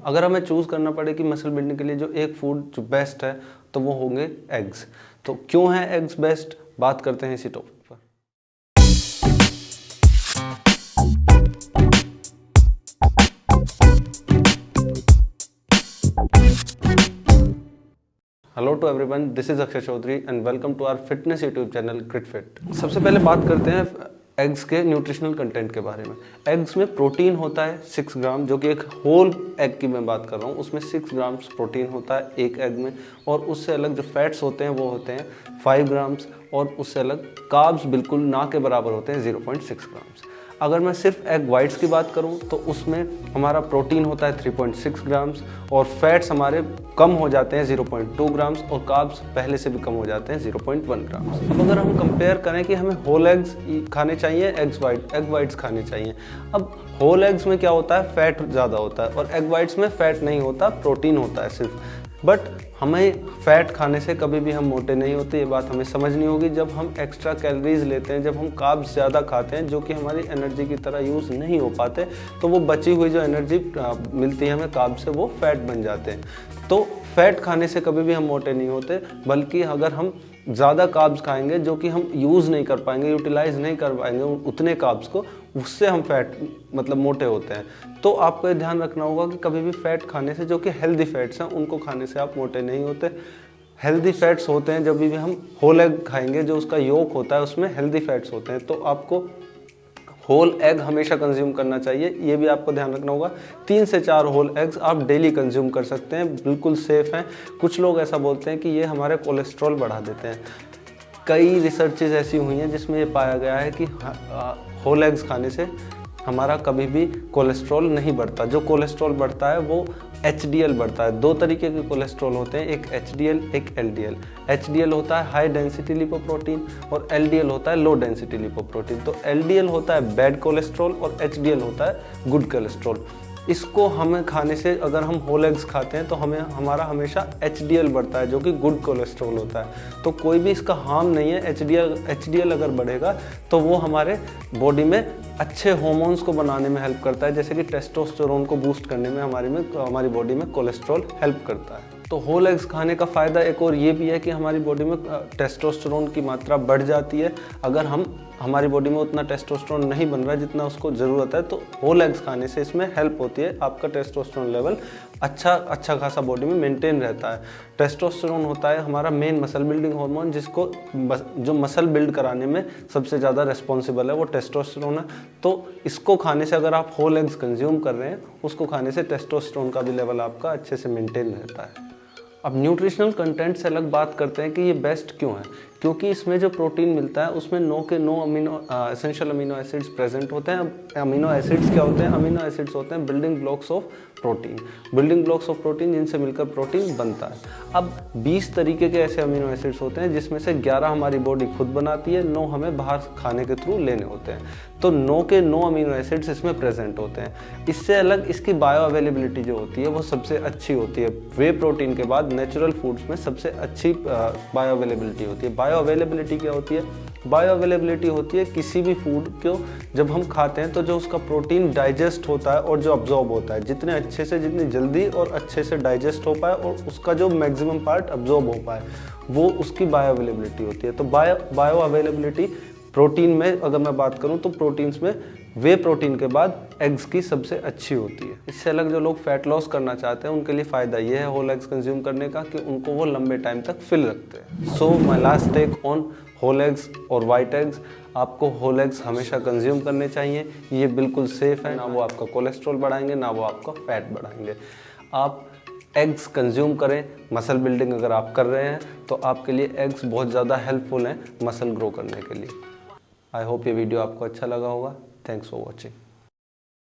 अगर हमें चूज़ करना पड़े कि मसल बिल्डिंग के लिए जो एक फूड जो बेस्ट है तो वो होंगे एग्स। तो क्यों है एग्स बेस्ट, बात करते हैं इसी टॉपिक पर। Hello to everyone, this is Akshay Chaudhary and welcome to our fitness YouTube channel Critfit. सबसे पहले बात करते हैं एग्स के न्यूट्रिशनल कंटेंट के बारे में। एग्स में प्रोटीन होता है 6 ग्राम, जो कि एक होल एग की मैं बात कर रहा हूँ, उसमें 6 ग्राम्स प्रोटीन होता है एक एग में। और उससे अलग जो फैट्स होते हैं वो होते हैं 5 ग्राम्स, और उससे अलग कार्ब्स बिल्कुल ना के बराबर होते हैं 0.6 ग्राम्स। अगर मैं सिर्फ एग वाइट्स की बात करूं तो उसमें हमारा प्रोटीन होता है 3.6 ग्राम्स, और फैट्स हमारे कम हो जाते हैं 0.2 ग्राम्स, और कार्ब्स पहले से भी कम हो जाते हैं 0.1 ग्राम्स। अब अगर हम कंपेयर करें कि हमें होल एग्स खाने चाहिए एग वाइट्स खाने चाहिए, अब होल एग्स में क्या होता है, फैट ज़्यादा होता है, और एग वाइट्स में फैट नहीं होता, प्रोटीन होता है सिर्फ। बट हमें फैट खाने से कभी भी हम मोटे नहीं होते, ये बात हमें समझनी होगी। जब हम एक्स्ट्रा कैलोरीज लेते हैं, जब हम कार्ब्स ज़्यादा खाते हैं जो कि हमारी एनर्जी की तरह यूज़ नहीं हो पाते, तो वो बची हुई जो एनर्जी मिलती है हमें कार्ब से, वो फैट बन जाते हैं। तो फैट खाने से कभी भी हम मोटे नहीं होते, बल्कि अगर हम ज़्यादा कार्ब्स खाएंगे जो कि हम यूज़ नहीं कर पाएंगे, यूटिलाइज नहीं कर पाएंगे उतने कार्ब्स को, उससे हम फैट मतलब मोटे होते हैं। तो आपको ये ध्यान रखना होगा कि कभी भी फैट खाने से, जो कि हेल्दी फैट्स हैं, उनको खाने से आप मोटे नहीं होते। हेल्दी फैट्स होते हैं जब भी हम होल एग खाएंगे, जो उसका योक होता है उसमें हेल्दी फैट्स होते हैं, तो आपको होल एग हमेशा कंज्यूम करना चाहिए। ये भी आपको ध्यान रखना होगा। 3 से 4 होल एग्स आप डेली कंज्यूम कर सकते हैं, बिल्कुल सेफ हैं। कुछ लोग ऐसा बोलते हैं कि ये हमारे कोलेस्ट्रॉल बढ़ा देते हैं। कई रिसर्चेज ऐसी हुई हैं जिसमें ये पाया गया है कि होल एग्स खाने से हमारा कभी भी कोलेस्ट्रॉल नहीं बढ़ता। जो कोलेस्ट्रॉल बढ़ता है वो HDL बढ़ता है। 2 तरीके के कोलेस्ट्रॉल होते हैं, एक HDL एक LDL। HDL होता है हाई डेंसिटी लिपोप्रोटीन, और LDL होता है लो डेंसिटी लिपोप्रोटीन। तो LDL होता है बैड कोलेस्ट्रॉल और HDL होता है गुड कोलेस्ट्रॉल। इसको हमें खाने से, अगर हम होल एग्स खाते हैं तो हमारा हमेशा HDL बढ़ता है, जो कि गुड कोलेस्ट्रॉल होता है। तो कोई भी इसका हार्म नहीं है। HDL अगर बढ़ेगा तो वो हमारे बॉडी में अच्छे हार्मोन्स को बनाने में हेल्प करता है, जैसे कि टेस्टोस्टेरोन को बूस्ट करने में हमारी बॉडी में कोलेस्ट्रॉल हेल्प करता है। तो होल एग्स खाने का फ़ायदा एक और ये भी है कि हमारी बॉडी में टेस्टोस्टेरोन की मात्रा बढ़ जाती है। अगर हमारी बॉडी में उतना टेस्टोस्टेरोन नहीं बन रहा है जितना उसको ज़रूरत है, तो होल एग्स खाने से इसमें हेल्प होती है। आपका टेस्टोस्टेरोन लेवल अच्छा खासा बॉडी में मेंटेन रहता है। टेस्टोस्टेरोन होता है हमारा मेन मसल बिल्डिंग हार्मोन, जो मसल बिल्ड कराने में सबसे ज़्यादा रिस्पॉन्सिबल है, वो टेस्टोस्टेरोन है। तो इसको खाने से, अगर आप होल एग्स कंज्यूम कर रहे हैं, उसको खाने से टेस्टोस्टेरोन का भी लेवल आपका अच्छे से मेंटेन रहता है। अब न्यूट्रिशनल कंटेंट से अलग बात करते हैं कि ये बेस्ट क्यों है। क्योंकि इसमें जो प्रोटीन मिलता है उसमें 9 एसेंशियल अमीनो एसिड्स प्रेजेंट होते हैं। अब अमीनो एसिड्स क्या होते हैं? अमीनो एसिड्स होते हैं building blocks of protein. Building blocks of protein जिनसे मिलकर प्रोटीन बनता है। अब 20 तरीके के ऐसे अमीनो एसिड्स होते हैं, जिसमें से 11 हमारी बॉडी खुद बनाती है, 9 हमें बाहर खाने के थ्रू लेने होते हैं। तो 9 के 9 अमीनो एसिड्स इसमें प्रेजेंट होते हैं। इससे अलग इसकी बायो अवेलेबिलिटी जो होती है वो सबसे अच्छी होती है। वे प्रोटीन के बाद नेचुरल फूड्स में सबसे अच्छी बायो अवेलेबिलिटी होती है। बायो अवेलेबिलिटी क्या होती है? बायो अवेलेबिलिटी होती है किसी भी फूड को जब हम खाते हैं तो जो उसका प्रोटीन डाइजेस्ट होता है और जो अब्जॉर्ब होता है, जितने अच्छे से, जितनी जल्दी और अच्छे से डाइजेस्ट हो पाए और उसका जो मैक्सिमम पार्ट अब्जॉर्ब हो पाए, वो उसकी बायो अवेलेबिलिटी होती है। तो बायो अवेलेबिलिटी प्रोटीन में अगर मैं बात करूं तो प्रोटीन्स में वे प्रोटीन के बाद एग्स की सबसे अच्छी होती है। इससे अलग जो लोग फैट लॉस करना चाहते हैं उनके लिए फ़ायदा ये है होल एग्स कंज्यूम करने का कि उनको वो लंबे टाइम तक फिल रखते हैं। So my last take on whole eggs और वाइट एग्स, आपको होल एग्स हमेशा कंज्यूम करने चाहिए। ये बिल्कुल सेफ़ है, ना वो आपका कोलेस्ट्रॉल बढ़ाएंगे ना वो आपका फैट बढ़ाएंगे। आप एग्स कंज्यूम करें। मसल बिल्डिंग अगर आप कर रहे हैं तो आपके लिए एग्स बहुत ज़्यादा हेल्पफुल हैं मसल ग्रो करने के लिए। आई होप ये वीडियो आपको अच्छा लगा होगा। Thanks for watching.